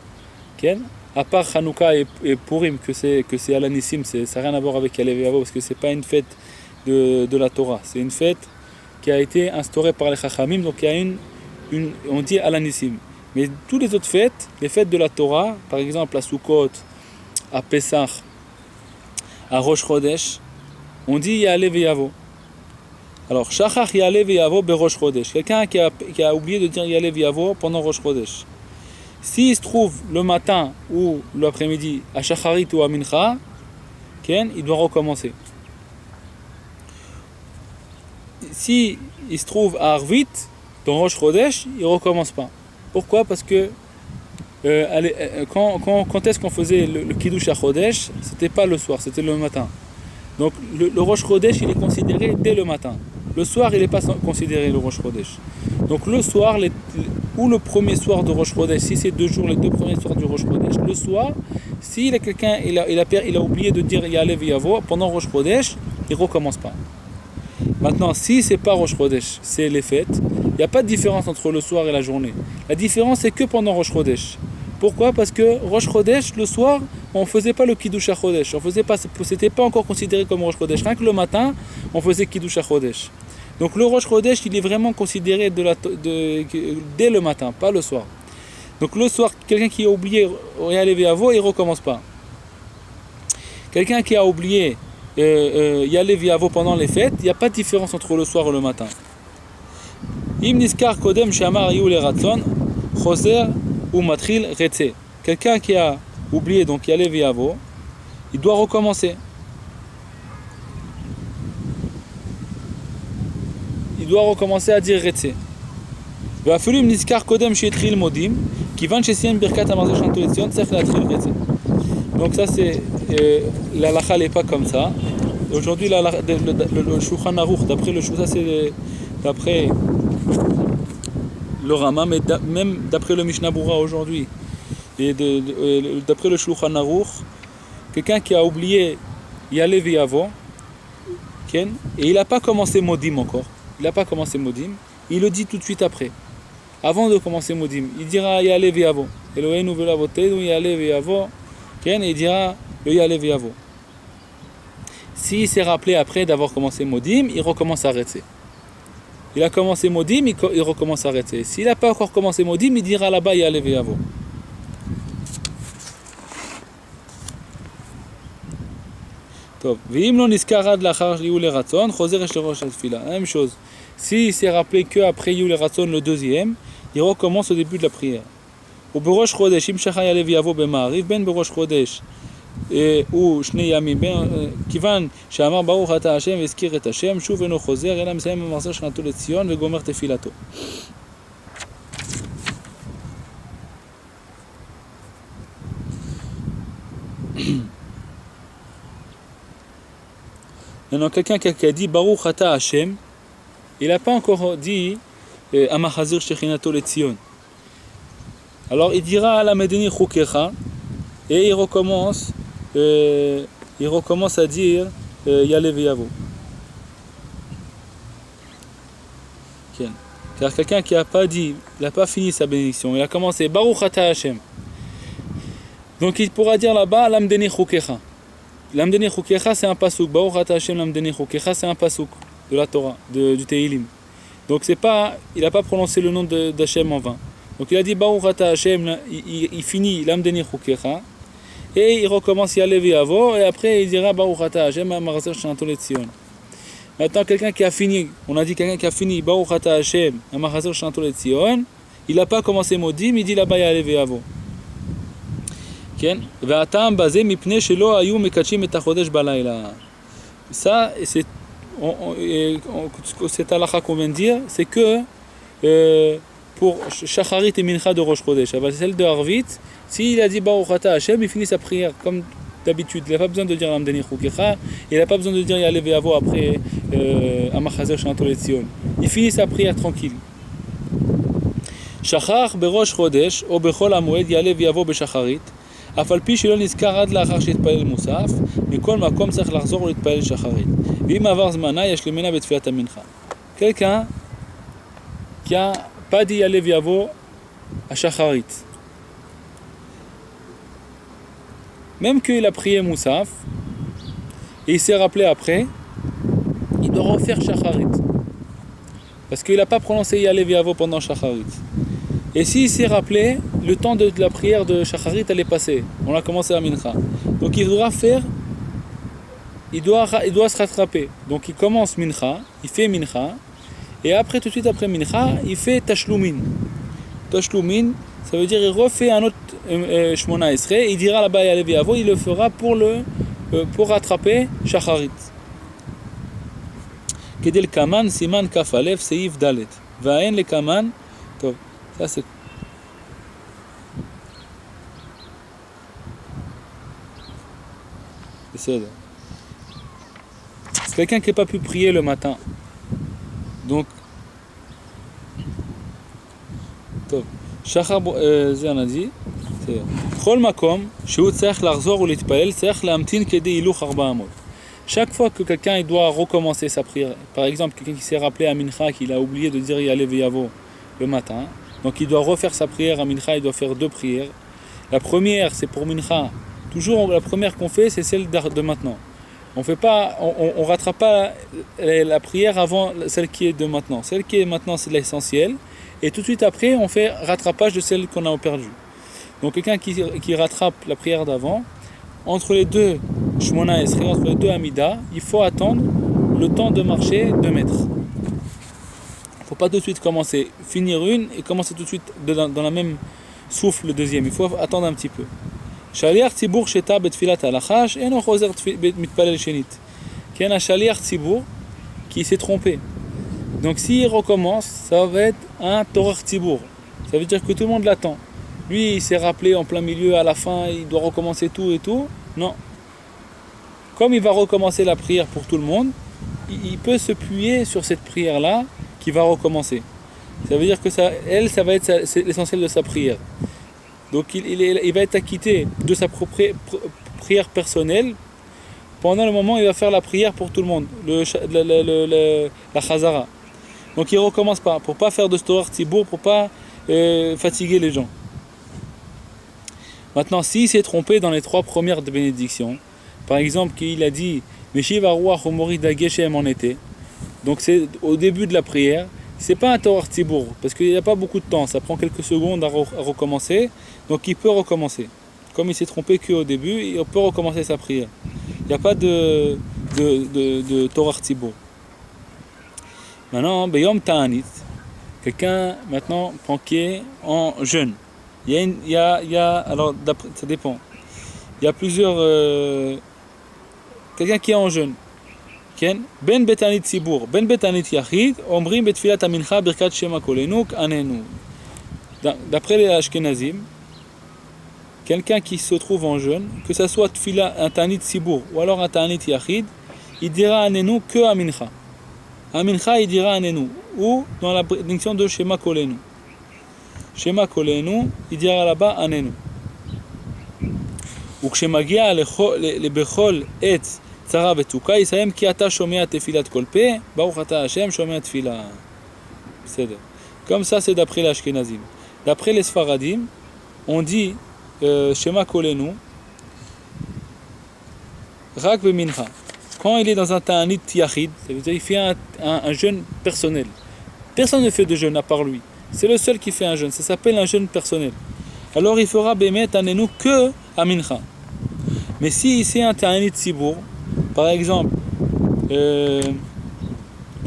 okay? À part Hanouka et Purim, que c'est à l'Anissim, ça n'a rien à voir avec Yale Veyavo, parce que c'est pas une fête de la Torah. C'est une fête qui a été instaurée par les Chachamim, donc il y a on dit à l'Anissim. Mais toutes les autres fêtes, les fêtes de la Torah, par exemple à Sukkot, à Pessah, à Rosh Chodesh, on dit Yale Veyavo. Alors, Shachar Yale Veyavo be Rosh Chodesh. Quelqu'un qui a oublié de dire Yale Veyavo pendant Rosh Chodesh. S'il se trouve le matin ou l'après-midi à Shacharit ou à Mincha, il doit recommencer. Si il se trouve à Arvit, dans Rosh Chodesh, il ne recommence pas. Pourquoi? Parce que quand est-ce qu'on faisait le Kiddush à Chodesh? C'était pas le soir, c'était le matin. Donc le Rosh Chodesh, il est considéré dès le matin. Le soir, il n'est pas considéré le Rosh Chodesh. Donc le soir, ou le premier soir de Rosh Chodesh, si c'est 2 jours, les 2 premiers soirs du Rosh Chodesh, le soir, si quelqu'un il a oublié de dire Yale Veyavo pendant Rosh Chodesh, il ne recommence pas. Maintenant, si c'est pas Rosh Chodesh, c'est les fêtes, il n'y a pas de différence entre le soir et la journée. La différence, c'est que pendant Rosh Chodesh. Pourquoi? Parce que Rosh Chodesh, le soir, on ne faisait pas le Kiddush à Chodesh. C'était pas encore considéré comme Rosh Chodesh. Rien que le matin, on faisait Kiddush à Chodesh. Donc le Rosh Chodesh, il est vraiment considéré dès le matin, pas le soir. Donc le soir, quelqu'un qui a oublié Yale Veyavo, il ne recommence pas. Quelqu'un qui a oublié Yale Veyavo pendant les fêtes, il n'y a pas de différence entre le soir et le matin. Im niskar kodem shamar yu le ratzon, choser ou matril retse. Quelqu'un qui a oublié donc Yale Veyavo, il doit recommencer. Il doit recommencer à dire retse. ואפילו אם נזכר קודם שהתחיל מודים, כיוון שסיים ברכת המחזור של נטול ציון, צריך להתחיל רצה. Donc ça c'est l'halakha n'est pas comme ça. Aujourd'hui le Shulchan Aruch, d'après le ça c'est d'après le Rama, mais même d'après le Mishnah Berurah aujourd'hui et d'après le Shulchan Aruch, quelqu'un qui a oublié Yale Veyavo, et il n'a pas commencé Modim encore. Il n'a pas commencé Modim, il le dit tout de suite après. Avant de commencer Modim, il dira Yale Veyavo. Eloheinu ve'avotenu Yale Veyavo. Et il dira le Yale Veyavo. S'il s'est rappelé après d'avoir commencé Modim, il recommence à arrêter. Il a commencé Modim, il recommence à arrêter. S'il n'a pas encore commencé Modim, il dira là-bas Yale Veyavo. La même chose. S'il s'est rappelé qu'après Yule Ratson le deuxième, il recommence au début de la prière. Ou Berosh Chodesh, im Shachar Yale Veyavo b'Ma'ariv, ben Berosh Chodesh, ou Shnei Yamim, kivan she'amar Baruch ata Hashem v'ezkir et Hashem, shuv eno chozer, ela mesayem b'marzeh shnatu leTzion v'gomer tefilato. Maintenant, quelqu'un qui a dit Baruch ata Hashem, il n'a pas encore dit Amachazir Shechinato leTzion. Alors il dira à la Medeni Chukecha et il recommence à dire Yale Veyavo. Car quelqu'un qui n'a pas dit, il n'a pas fini sa bénédiction, il a commencé Baruch ata Hashem. Donc il pourra dire là-bas la Medeni Chukecha. Lamdeni Chukecha, c'est un pasouk. Baruch Ata Hashem Lamdeni Chukecha, c'est un pasouk de la Torah, du Teilim. Donc c'est pas, il n'a pas prononcé le nom d'Hashem en vain. Donc il a dit Baruch Ata Hashem, il finit Lamdeni Chukecha, et il recommence Ya'aleh V'yavo, et après il dira Baruch Ata Hashem Amarazer Shanto Letzion. Maintenant quelqu'un qui a fini, on a dit quelqu'un qui a fini Baruch Ata Hashem Amarazer Shanto Letzion, il n'a pas commencé maudit, mais il dit là-bas Ya'aleh V'yavo. והטעם בזה מפני שלא היו מקדשים את החודש בלילה. Ça, c'est cette halakha qu'on vient de dire, c'est que pour Shacharit et Mincha de Rosh Chodesh, celle de Harvit, s'il a dit Baruch Ata Hashem, il finit sa prière comme d'habitude. Il n'a pas besoin de dire Lamdeni Chukecha, il n'a pas besoin de dire Ya'aleh V'yavo après Amachazer Shanto Letzion. Il finit sa prière tranquille. Shachar בראש חודש או בחול המועד יעלה ויבוא בשחרית, אף על פי שלא נזכר עד לאחר שהתפלל מוסף, מכל מקום צריך לחזור ולהתפלל שחרית. ואם עבר זמנה יש למנה בתפילת המנחה. Quelqu'un qui a pas dit יעלה ויבוא à shacharit, même qu'il a prié moussaf et il s'est rappelé après, il doit refaire shacharit parce qu'il n'a pas prononcé ya'aleh v'yavo pendant shacharit. Et s'il s'est rappelé, le temps de la prière de shacharit elle est passée. On a commencé à mincha. Donc il doit faire, il doit se rattraper. Donc il commence mincha, il fait mincha, et après tout de suite après mincha, il fait tashlumin. Tashlumin, ça veut dire il refait un autre shmona esrei, il dira là-bas ya'aleh v'yavo, il le fera pour rattraper shacharit. Kedel kaman siman kaf alef seif dalet. Va'en le kaman. Ça c'est quelqu'un qui n'a pas pu prier le matin. Donc שחר זה הנדי בכל מקום שהוא צריך לחזור ולהתפלל צריך להמתין כדי הילוך 400. Chaque fois que quelqu'un il doit recommencer sa prière, par exemple quelqu'un qui s'est rappelé à Mincha qu'il a oublié de dire Ya'aleh v'yavo le matin, donc il doit refaire sa prière à Mincha, il doit faire deux prières. La première c'est pour Mincha, toujours la première qu'on fait c'est celle de maintenant. On fait pas, on rattrape pas la prière avant celle qui est de maintenant. Celle qui est maintenant c'est l'essentiel, et tout de suite après on fait rattrapage de celle qu'on a perdue. Donc quelqu'un qui rattrape la prière d'avant, entre les deux Shmona Esrei, entre les deux Amida, il faut attendre le temps de marcher 2 mètres. Il ne faut pas tout de suite commencer, finir une et commencer tout de suite dans la même souffle le deuxième. Il faut attendre un petit peu. Shaliach Tzibur Sheta Betfilat Halachash Eno Choser Mitpalel Shenit. Qu'il y a un Shaliach Tzibur qui s'est trompé. Donc s'il recommence, ça va être un Torah Tzibur. Ça veut dire que tout le monde l'attend. Lui, il s'est rappelé en plein milieu, à la fin, il doit recommencer tout et tout. Non. Comme il va recommencer la prière pour tout le monde, il peut se puyer sur cette prière-là qui va recommencer. Ça veut dire que ça va être c'est l'essentiel de sa prière. Donc il va être acquitté de sa propre prière personnelle pendant le moment où il va faire la prière pour tout le monde, la chazara. Donc il ne recommence pas, pour ne pas faire de Torah Tzibour, pour ne pas fatiguer les gens. Maintenant, s'il s'est trompé dans les 3 premières de bénédiction, par exemple qu'il a dit Meshiv Aruach Omorida Geshem en été, donc c'est au début de la prière, c'est pas un Torah Tzibour, parce qu'il n'y a pas beaucoup de temps, ça prend quelques secondes à recommencer, donc il peut recommencer. Comme il s'est trompé qu'au début, il peut recommencer sa prière. Il n'y a pas de Torah Tzibour. Maintenant, Beyom Ta'anit, quelqu'un maintenant qui est en jeûne. Alors ça dépend. Il y a plusieurs quelqu'un qui est en jeûne. Ben betanit tzibur, ben betanit yachid, omrim betfilat amincha birkat shema kolenu anenu. D'après les Ashkenazim, quelqu'un qui se trouve en jeûne, que ça soit un tanit tzibur ou alors un tanit yachid, il dira anenu que amincha. Amincha il dira anenu, ou dans la bénédiction de shema kolenu. Shema kolenu, il dira là-bas anenu. וכשמגיע לבכל עת צרה ותוקה, יסיים כי אתה שומע תפילת כל פה, ברוך אתה השם שומע תפילה. בסדר. Comme ça, c'est d'après les Ashkenazim. D'après les Sfaradim, on dit Shema kolenu Rak bemincha. Quand il est dans un ta'anit yachid, ça veut dire qu'il fait un jeûne personnel. Personne ne fait de jeûne à part lui. C'est le seul qui fait un jeûne. Ça s'appelle un jeûne personnel. Alors il fera bémet anenu que à mincha. Mais si c'est un ta'anit sibour, par exemple,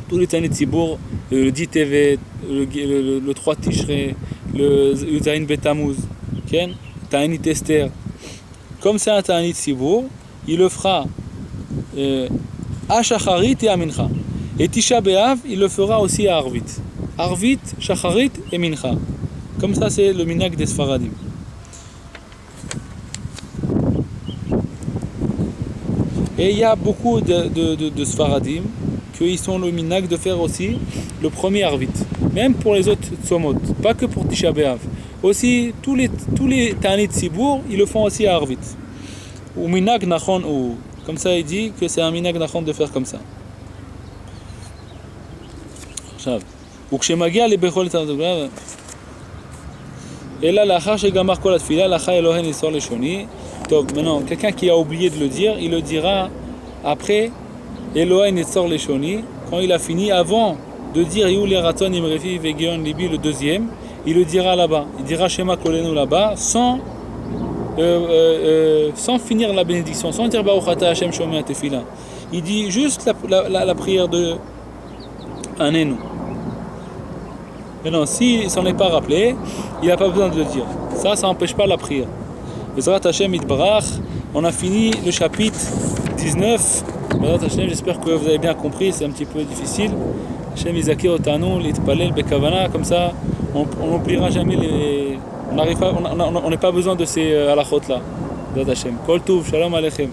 tous les ta'anit sibour, le 10 Tevet, le 3 Tishrei, le Yuzayin Betamuz, ta'anit Esther, comme c'est un ta'anit sibour, il le fera à Shacharit et à Mincha. Et Tisha B'Av, il le fera aussi à Arvit. Arvit, Shacharit et Mincha. Comme ça, c'est le minhag des Sfaradim. Et il y a beaucoup de Sfaradim qui sont le minhag de faire aussi le premier Arvit. Même pour les autres Tzomot, pas que pour Tisha B'Av. Aussi, tous les Ta'anit Sibour, ils le font aussi à Arvit. Ou minhag nachon ou. Comme ça, il dit que c'est un minhag nachon de faire comme ça. וכשמגיע לבכל תנדוגה אלא לאחר שגמר כל התפילה לאחר אלוהי ניסור לשוני. טוב, maintenant, quelqu'un qui a oublié de le dire, il le dira après אלוהי ניסור לשוני, quand il a fini, avant de dire יהיו לי רצון עם רפי וגיון ליבי, le deuxième, il le dira là-bas, il dira Shema Kolenu là-bas, sans finir la bénédiction, sans dire Baruch Ata Hashem Shomea Tefila. Il dit juste la prière de Anenu. Maintenant, s'il s'en est pas rappelé, il n'a pas besoin de le dire. Ça n'empêche pas la prière. Bezrat Hashem Itbarach, on a fini le chapitre 19. Bezrat Hashem, j'espère que vous avez bien compris, c'est un petit peu difficile. Hashem Izakir Otanu, l'Itpalel Bekavana, comme ça, on n'oubliera jamais les. On n'a pas besoin de ces halachot là. Bezrat Hashem. Kol Tuv, Shalom Aleichem.